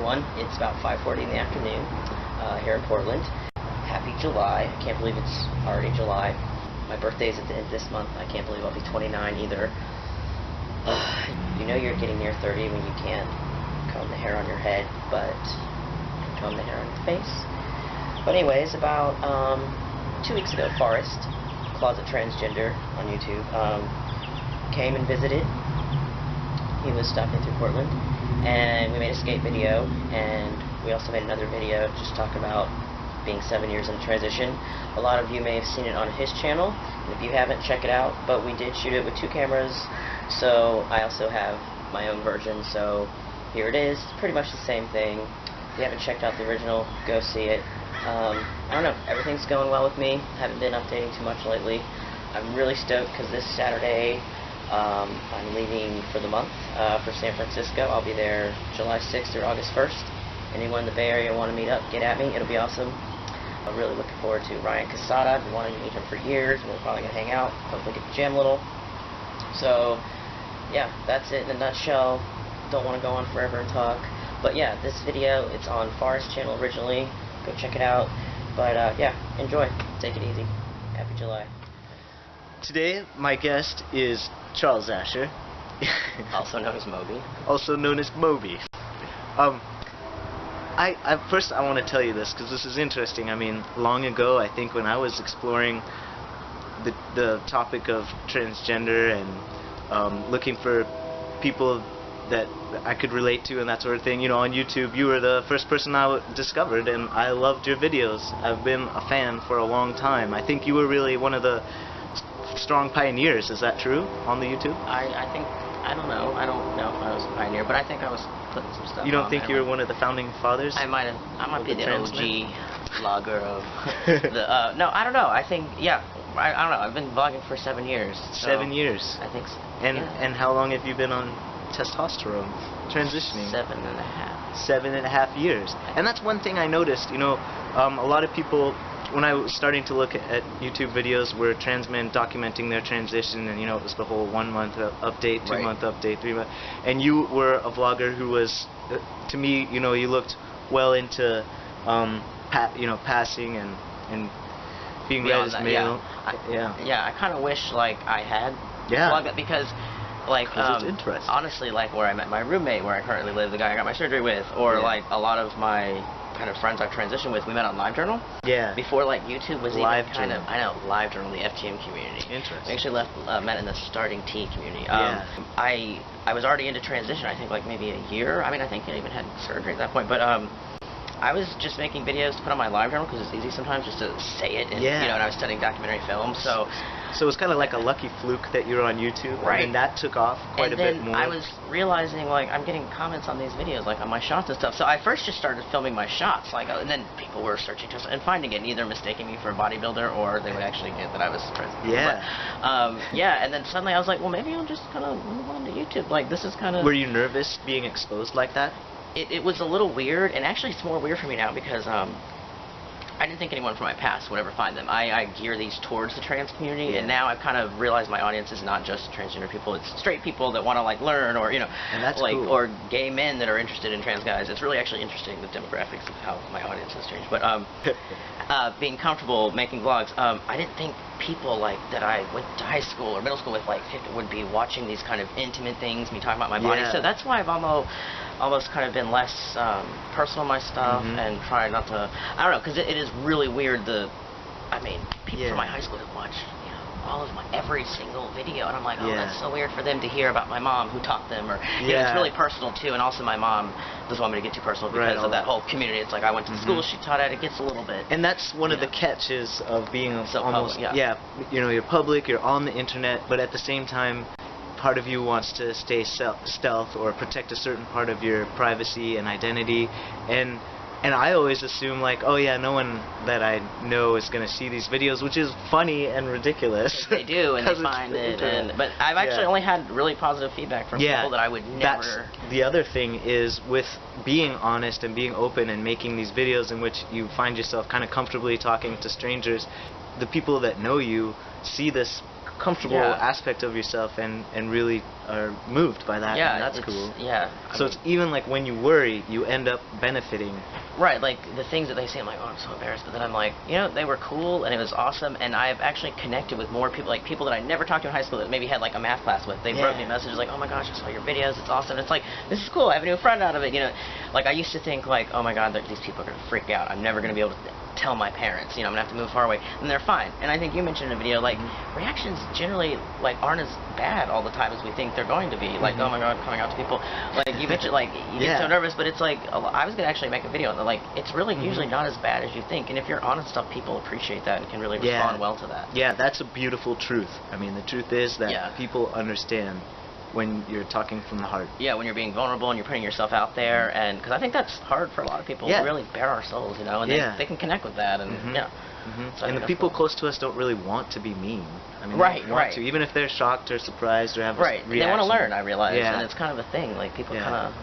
everyone. It's about 5:40 in the afternoon here in Portland. Happy July. I can't believe it's already July. My birthday's at the end of this month. I can't believe I'll be 29 either. You know you're getting near 30 when you can't comb the hair on your head, but you can comb the hair on your face. But anyways, about 2 weeks ago, Forrest, Closet Transgender on YouTube, came and visited. He was stopping through Portland, and we made a skate video, and we also made another video just talking about being 7 years in transition. A lot of you may have seen it on his channel, and if you haven't, check it out. But we did shoot it with 2 cameras, so I also have my own version, so here it is. Pretty much the same thing. If you haven't checked out the original, go see it. I don't know, everything's going well with me. Haven't been updating too much lately. I'm really stoked because this Saturday I'm leaving for the month for San Francisco. I'll be there July 6th through August 1st. Anyone in the Bay Area want to meet up, get at me. It'll be awesome. I'm really looking forward to Ryan Casada. I've been wanting to meet him for years, and we're probably going to hang out, hopefully get to jam a little. So, yeah, that's it in a nutshell. Don't want to go on forever and talk. But yeah, this video, it's on Forrest's channel originally. Go check it out. But yeah, enjoy. Take it easy. Happy July. Today, my guest is charlesasher. Also known as Moby. Also known as Moby. First I want to tell you this because this is interesting. I mean, long ago, I think when I was exploring the topic of transgender and looking for people that I could relate to and that sort of thing, you know, on YouTube, you were the first person I discovered, and I loved your videos. I've been a fan for a long time. I think you were really one of the strong pioneers. Is that true on the YouTube? I think, I don't know if I was a pioneer, but I think I was putting some stuff. You don't on think there. you were one of the founding fathers? I might be the OG vlogger of the. No, I don't know. I think, yeah, I don't know. I've been vlogging for 7 years. So 7 years. I think so. And how long have you been on testosterone, transitioning? 7.5. 7.5 years. And that's one thing I noticed. You know, a lot of people, when I was starting to look at YouTube videos, were trans men documenting their transition, and you know, it was the whole 1 month update, 2 month update, 3 month, and you were a vlogger who was, to me, you know, you looked well into, passing and being read as male. Yeah, I kind of wish like I had vlogged that because. Like, it's interesting. Honestly, like where I met my roommate, where I currently live, the guy I got my surgery with, or like a lot of my kind of friends I've transitioned with, we met on LiveJournal. Yeah. Before like YouTube was even kind of, I know, LiveJournal, the FGM community. Interesting. We actually met in the starting T community. I was already into transition, I think like maybe a year. I mean, I think I even had surgery at that point, but I was just making videos to put on my LiveJournal because it's easy sometimes just to say it, and you know, and I was studying documentary film, so it was kind of like a lucky fluke that you were on YouTube, right? And that took off quite a bit more. I was realizing, like, I'm getting comments on these videos, like on my shots and stuff. So I first just started filming my shots, like, and then people were searching and finding it, and either mistaking me for a bodybuilder or they would actually get that I was trans. Yeah. But, yeah, and then suddenly I was like, well, maybe I'll just kind of move on to YouTube. Like, this is kind of. Were you nervous being exposed like that? It was a little weird, and actually it's more weird for me now because I didn't think anyone from my past would ever find them. I gear these towards the trans community, and now I've kind of realized my audience is not just transgender people, it's straight people that want to like learn, or you know, and that's like cool. Or gay men that are interested in trans guys. It's really actually interesting, the demographics of how my audience has changed. But being comfortable making vlogs, I didn't think people like that I went to high school or middle school with like would be watching these kind of intimate things, me talking about my body. So that's why I've almost kind of been less personal in my stuff and try not to, I don't know, because it is really weird. I mean, people from my high school that watch, you know, all of my every single video, and I'm like, oh, that's so weird for them to hear about my mom who taught them, or you know, it's really personal too. And also, my mom doesn't want me to get too personal because of that whole community. It's like I went to the school she taught at. It gets a little bit. And that's one of the catches of being so almost public, you know, you're public, you're on the internet, but at the same time, part of you wants to stay stealth or protect a certain part of your privacy and identity, and I always assume like, oh yeah, no one that I know is going to see these videos, which is funny and ridiculous. They do, and they find it, but I've actually only had really positive feedback from people that I would never. That's the other thing is with being honest and being open and making these videos in which you find yourself kind of comfortably talking to strangers, the people that know you see this comfortable aspect of yourself and really are moved by that. Yeah, and that's cool. Yeah. So it's even like when you worry, you end up benefiting. Right, like the things that they say, I'm like, oh, I'm so embarrassed. But then I'm like, you know, they were cool and it was awesome. And I've actually connected with more people, like people that I never talked to in high school that maybe had like a math class with. They wrote me messages like, oh my gosh, I saw your videos. It's awesome. It's like, this is cool. I have a new friend out of it. You know, like I used to think like, oh my God, these people are going to freak out. I'm never going to be able to tell my parents, you know, I'm going to have to move far away. And they're fine. And I think you mentioned in a video, like, reactions generally, like, aren't as bad all the time as we think they're going to be. Like, oh my God, coming out to people. Like, you mentioned, like, you get so nervous, but it's like, I was going to actually make a video, and like, it's really usually not as bad as you think. And if you're honest stuff, people appreciate that and can really respond well to that. Yeah, that's a beautiful truth. I mean, the truth is that people understand when you're talking from the heart. Yeah, when you're being vulnerable and you're putting yourself out there, and because I think that's hard for a lot of people. We really bare our souls, you know, and they can connect with that, and So and the people close to us don't really want to be mean. I mean, they want to, even if they're shocked or surprised or have a reaction. They want to learn, I realize, and it's kind of a thing. Like people kind of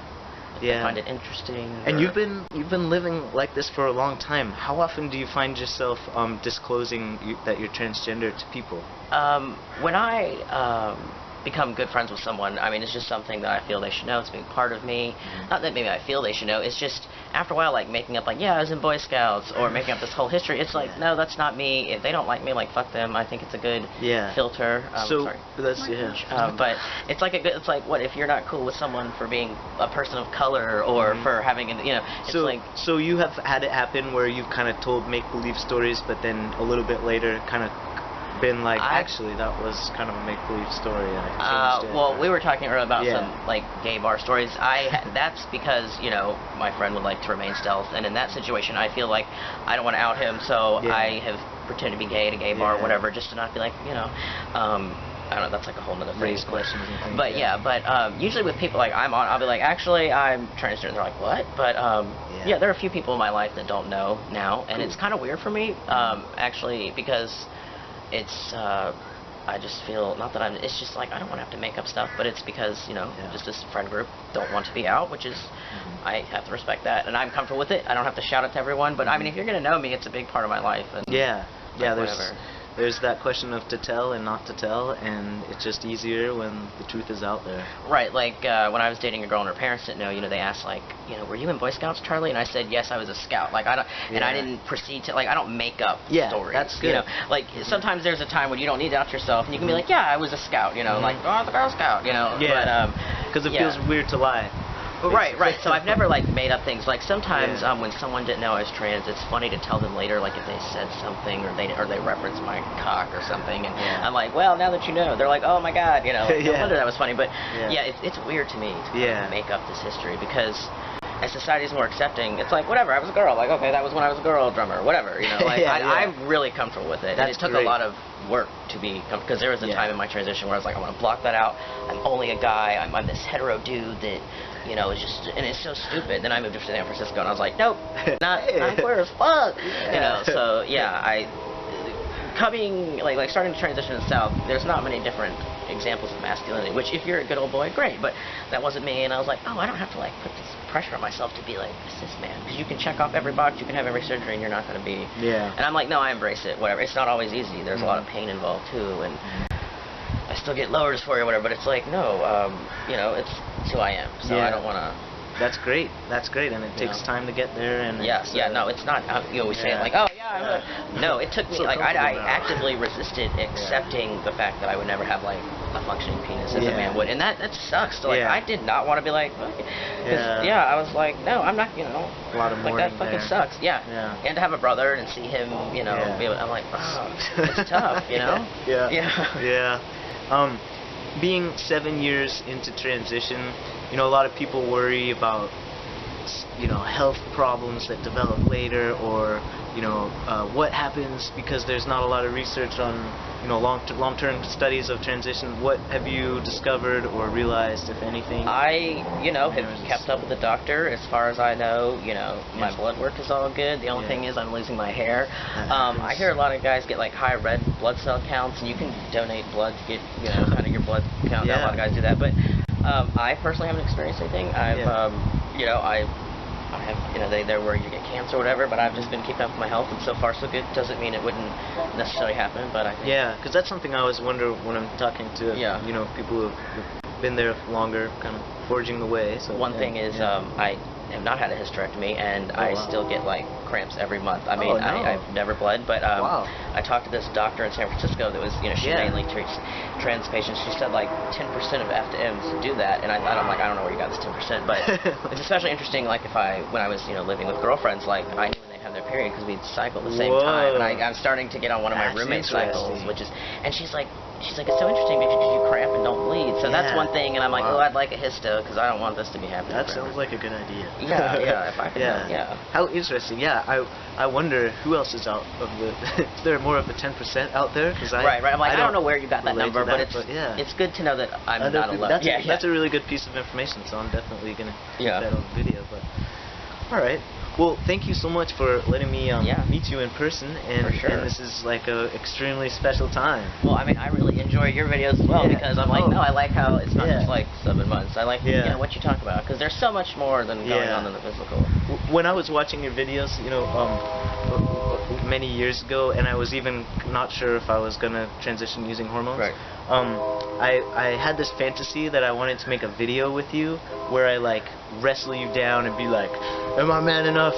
find it interesting. And you've been living like this for a long time. How often do you find yourself disclosing that you're transgender to people? When I become good friends with someone, I mean, it's just something that I feel they should know. It's a big part of me. Not that maybe I feel they should know. It's just after a while, like making up, like, yeah, I was in Boy Scouts, or making up this whole history. It's like, no, that's not me. If they don't like me, like, fuck them. I think it's a good filter. Sorry. That's but it's like it's like, what if you're not cool with someone for being a person of color or for having, you know? It's so you have had it happen where you've kind of told make-believe stories, but then a little bit later, kind of been like, actually, that was kind of a make-believe story, and I changed it. Well, we were talking earlier about some, like, gay bar stories. That's because, you know, my friend would like to remain stealth, and in that situation, I feel like I don't want to out him, so I have pretended to be gay at a gay bar or whatever, just to not be like, you know, I don't know, that's like a whole nother phrase. Questions and things. But usually with people like I'm on, I'll be like, actually, I'm transgender. And they're like, what? But there are a few people in my life that don't know now, and it's kind of weird for me, actually, because it's I just feel, not that it's just like I don't want to have to make up stuff, but it's because, you know, just this friend group don't want to be out, which is, I have to respect that, and I'm comfortable with it. I don't have to shout it to everyone, but I mean, if you're going to know me, it's a big part of my life. And there's that question of to tell and not to tell, and it's just easier when the truth is out there. Right, like when I was dating a girl and her parents didn't know, you know, they asked like, you know, were you in Boy Scouts, Charlie? And I said, yes, I was a scout. Like I don't, and I didn't proceed to, like, I don't make up stories. That's good. You know, like sometimes there's a time when you don't need to out yourself, and you can be like, yeah, I was a scout. You know, like, oh, I was a Girl Scout. You know, because it feels weird to lie. Right. So I've never like made up things. Like sometimes when someone didn't know I was trans, it's funny to tell them later, like if they said something or they reference my cock or something, and I'm like, well, now that you know, they're like, oh my God, you know, no wonder that was funny. But it's weird to me to make up this history, because as society is more accepting, it's like, whatever, I was a girl. Like, okay, that was when I was a girl drummer, whatever. You know, like I'm really comfortable with it. And it took a lot of work to be comfortable, because there was a time in my transition where I was like, I want to block that out. I'm only a guy. I'm this hetero dude that, you know, is just, and it's so stupid. Then I moved to San Francisco, and I was like, nope, not queer as fuck. You know, so starting to transition to the South, there's not many different examples of masculinity, which if you're a good old boy, great, but that wasn't me, and I was like, oh, I don't have to like put this pressure on myself to be like a cis man, because you can check off every box, you can have every surgery, and you're not going to be, and I'm like, no, I embrace it, whatever. It's not always easy, there's a lot of pain involved too, and I still get lowers for you or whatever, but it's like, no, you know, it's who I am, so I don't want to. That's great, and it takes time to get there, and no, it's not, you always say it like, oh, yeah, no, it took me, like, I actively resisted accepting the fact that I would never have, like, a functioning penis as a man would, and that sucks, so, like, I did not want to be like, I was like, no, I'm not, you know, a lot of like, that fucking sucks, and to have a brother and see him, you know, I'm like, oh, it's tough, you know? Being 7 years into transition, you know, a lot of people worry about, you know, health problems that develop later, or, you know, what happens because there's not a lot of research on, you know, long-term studies of transition. What have you discovered or realized, if anything? I, you know, have kept up with the doctor. As far as I know, you know, my blood work is all good. The only thing is I'm losing my hair. I hear a lot of guys get like high red blood cell counts, and you can donate blood to get, you know, kind of your blood count. A lot of guys do that, but I personally haven't experienced anything. I've, you know, I I have, they're worried you get cancer or whatever, but I've just been keeping up with my health, and so far so good. Doesn't mean it wouldn't necessarily happen, but I think... Yeah, because that's something I always wonder when I'm talking to, people who've been there longer, kind of forging the way. So one thing is, I have not had a hysterectomy, and I still get like cramps every month. I mean, I've never bled, but I talked to this doctor in San Francisco that was, she mainly treats trans patients. She said like 10% of FMs do that, and I thought, I don't know where you got this 10%, but it's especially interesting, like when I was, living with girlfriends, like I knew when they'd have their period because we'd cycle at the same time, and I'm starting to get on one of my roommate cycles, and she's like, it's so interesting because you cramp and don't bleed. So that's one thing, and I'm like, I'd like a histo because I don't want this to be happening. That sounds like a good idea. Yeah, if I could. Yeah. How interesting. Yeah, I wonder who else is out of the. Is there more of the 10% out there? Right. I'm like, I don't know where you got that number, but it's good to know that I'm not alone. That's a really good piece of information. So I'm definitely gonna put that on the video. But all right. Well, thank you so much for letting me meet you in person, and this is like a extremely special time. Well, I mean, I really enjoy your videos as well because I'm like, I like how it's not just like 7 months. I like what you talk about because there's so much more than going on in the physical. When I was watching your videos, many years ago, and I was even not sure if I was gonna transition using hormones. Right. I had this fantasy that I wanted to make a video with you where I like wrestle you down and be like, am I man enough?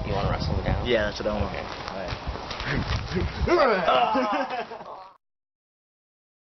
You want to wrestle me down? Yeah, that's what I want. Okay. All right.